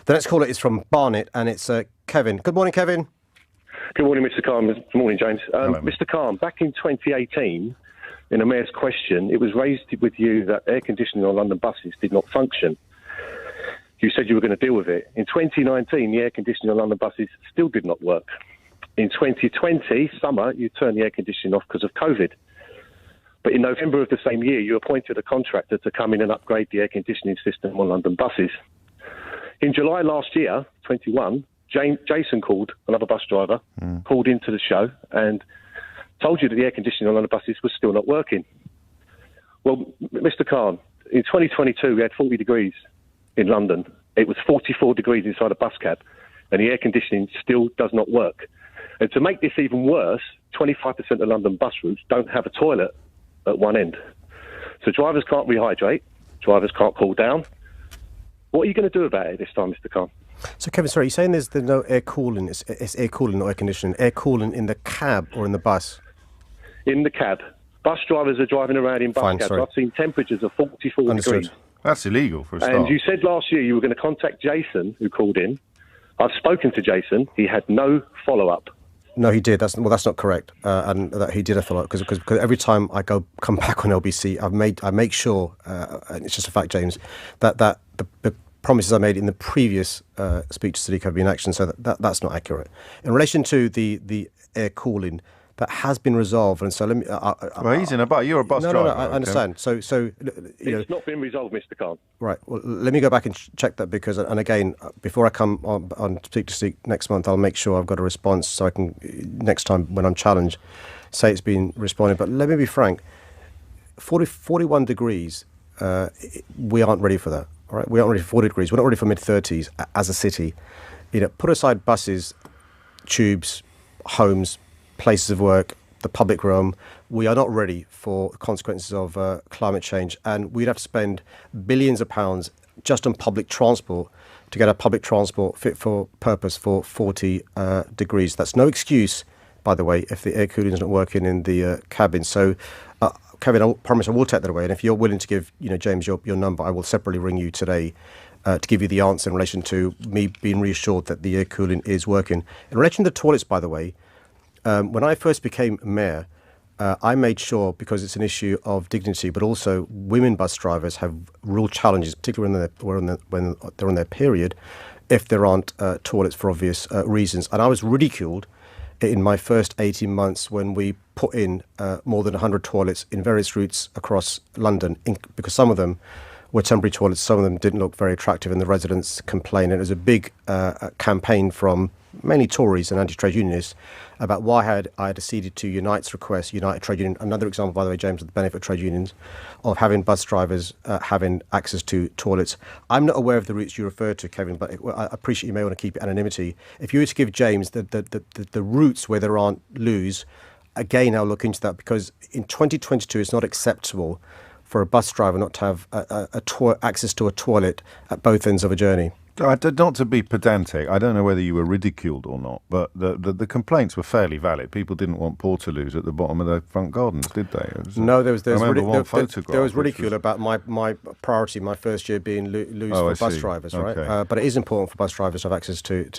The next caller is from Barnet, and it's Kevin. Good morning, Kevin. Good morning, Mr. Khan. Good morning, James. Hello, Mr. Khan, back in 2018, in a mayor's question, it was raised with you that air conditioning on London buses did not function. You said you were going to deal with it. In 2019, the air conditioning on London buses still did not work. In 2020, summer, you turned the air conditioning off because of COVID. But in November of the same year, you appointed a contractor to come in and upgrade the air conditioning system on London buses. In July last year, 21, Jason called, another bus driver, called into the show and told you that the air conditioning on London buses was still not working. Well, Mr. Khan, in 2022, we had 40 degrees in London. It was 44 degrees inside a bus cab, and the air conditioning still does not work. And to make this even worse, 25% of London bus routes don't have a toilet at one end. So drivers can't rehydrate, drivers can't cool down. What are you going to do about it this time, Mr. Khan? So, Kevin, sorry, you're saying there's no air cooling. It's air cooling, not air conditioning. Air cooling in the cab or in the bus? In the cab. Bus drivers are driving around in bus cabs. I've seen temperatures of 44 degrees. That's illegal for a start. And you said last year you were going to contact Jason, who called in. I've spoken to Jason. He had no follow-up. No, he did. That's not correct. And that he did a follow-up because every time I come back on LBC, I make sure, and it's just a fact, James, that the promises I made in the previous speech to Sadiq have been actioned. So that's not accurate. In relation to the air cooling, that has been resolved, and so let me. Well, he's in a bus. You're a bus driver. No, I understand. So it's not been resolved, Mr. Khan. Right. Well, let me go back and check that because, and again, before I come on Speak to Speak next month, I'll make sure I've got a response so I can next time when I'm challenged, say it's been responded. But let me be frank. 41 degrees. We aren't ready for that. All right. We aren't ready for 40 degrees. We're not ready for mid-30s as a city. Put aside buses, tubes, homes, places of work, the public realm. We are not ready for the consequences of climate change, and we'd have to spend billions of pounds just on public transport to get our public transport fit for purpose for 40 degrees. That's no excuse, by the way, if the air cooling is not working in the cabin. So, Kevin, I promise I will take that away, and if you're willing to give James your number, I will separately ring you today to give you the answer in relation to me being reassured that the air cooling is working. In relation to the toilets, by the way, when I first became mayor, I made sure, because it's an issue of dignity, but also women bus drivers have real challenges, particularly when they're on their period, if there aren't toilets for obvious reasons. And I was ridiculed in my first 18 months when we put in more than 100 toilets in various routes across London, because some of them were temporary toilets, some of them didn't look very attractive, and the residents complained. And it was a big campaign from mainly Tories and anti-trade unionists about why I had acceded to Unite's request, United Trade Union, another example, by the way, James, of the benefit of trade unions, of having bus drivers having access to toilets. I'm not aware of the routes you referred to, Kevin, but I appreciate you may want to keep anonymity. If you were to give James the routes where there aren't loos, again, I'll look into that, because in 2022, it's not acceptable for a bus driver not to have access to a toilet at both ends of a journey. Not to be pedantic, I don't know whether you were ridiculed or not, but the complaints were fairly valid. People didn't want portaloos at the bottom of their front gardens, did they? No, there was ridicule about my priority, my first year being loos for bus drivers, right? Okay. But it is important for bus drivers to have access to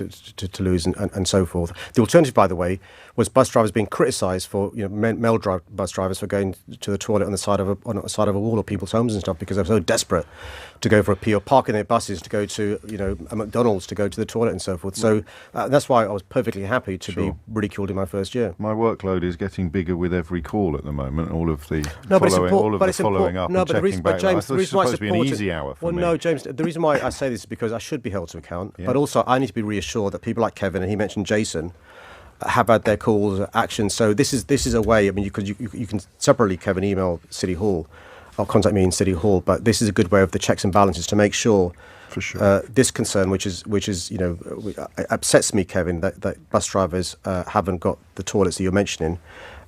loos and so forth. The alternative, by the way, was bus drivers being criticised for male bus drivers for going to the toilet on the side of a wall of people's homes and stuff because they're so desperate to go for a pee, or parking their buses to go to a McDonald's to go to the toilet and so forth. So that's why I was perfectly happy to be ridiculed in my first year. My workload is getting bigger with every call at the moment. All of the following up and checking back. James, the reason why it's supposed to be an easy hour for me. No, James, the reason why I say this is because I should be held to account, but also I need to be reassured that people like Kevin, and he mentioned Jason, have had their calls, actions. So this is a way. I mean, you can separately, Kevin, email City Hall, or contact me in City Hall. But this is a good way of the checks and balances to make sure. For sure. This concern, which is upsets me, Kevin, that bus drivers haven't got the toilets that you're mentioning.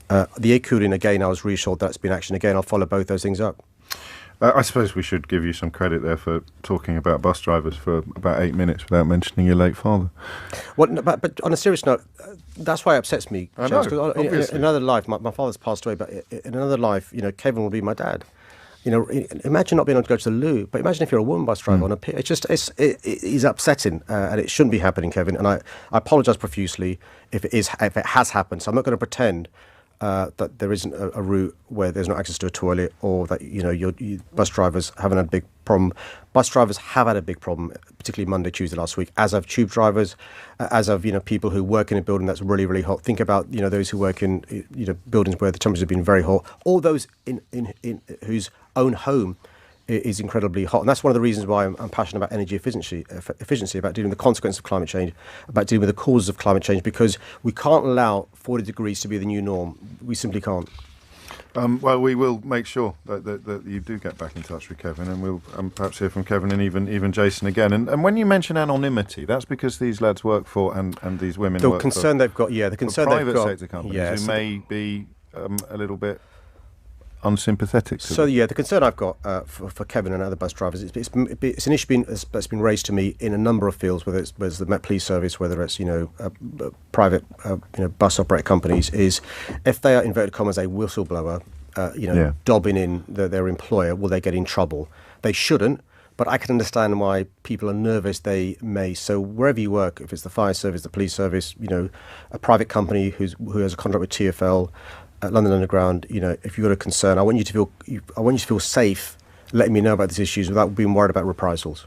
The air cooling, again, I was reassured that's been action. Again, I'll follow both those things up. I suppose we should give you some credit there for talking about bus drivers for about 8 minutes without mentioning your late father. Well, but on a serious note, that's why it upsets me. I know, obviously. In another life, my father's passed away, but in another life, Kevin will be my dad. Imagine not being able to go to the loo, but imagine if you're a woman bus driver on a pit. It is upsetting, and it shouldn't be happening, Kevin. And I apologise profusely if it has happened. So I'm not going to pretend that there isn't a route where there's no access to a toilet, or that your bus drivers haven't had a big problem. Bus drivers have had a big problem, particularly Monday, Tuesday last week, as have tube drivers, as have people who work in a building that's really, really hot. Think about those who work in buildings where the temperatures have been very hot, or those in whose own home is incredibly hot. And that's one of the reasons why I'm passionate about energy efficiency, about dealing with the consequences of climate change, about dealing with the causes of climate change, because we can't allow 40 degrees to be the new norm. We simply can't. Well, we will make sure that you do get back in touch with Kevin, and we'll perhaps hear from Kevin and even Jason again. And when you mention anonymity, that's because these lads work for, and these women the work concern for, they've got, the concern private they've got, sector companies who may be a little bit unsympathetic to them. The concern I've got for Kevin and other bus drivers, it's an issue that's been raised to me in a number of fields, whether it's the Met Police Service, whether it's private bus operator companies, is if they are, inverted commas, a whistleblower, dobbing in their employer, will they get in trouble? They shouldn't, but I can understand why people are nervous. They may. So wherever you work, if it's the fire service, the police service, a private company who has a contract with TfL, London Underground, if you've got a concern, I want you to feel safe letting me know about these issues without being worried about reprisals.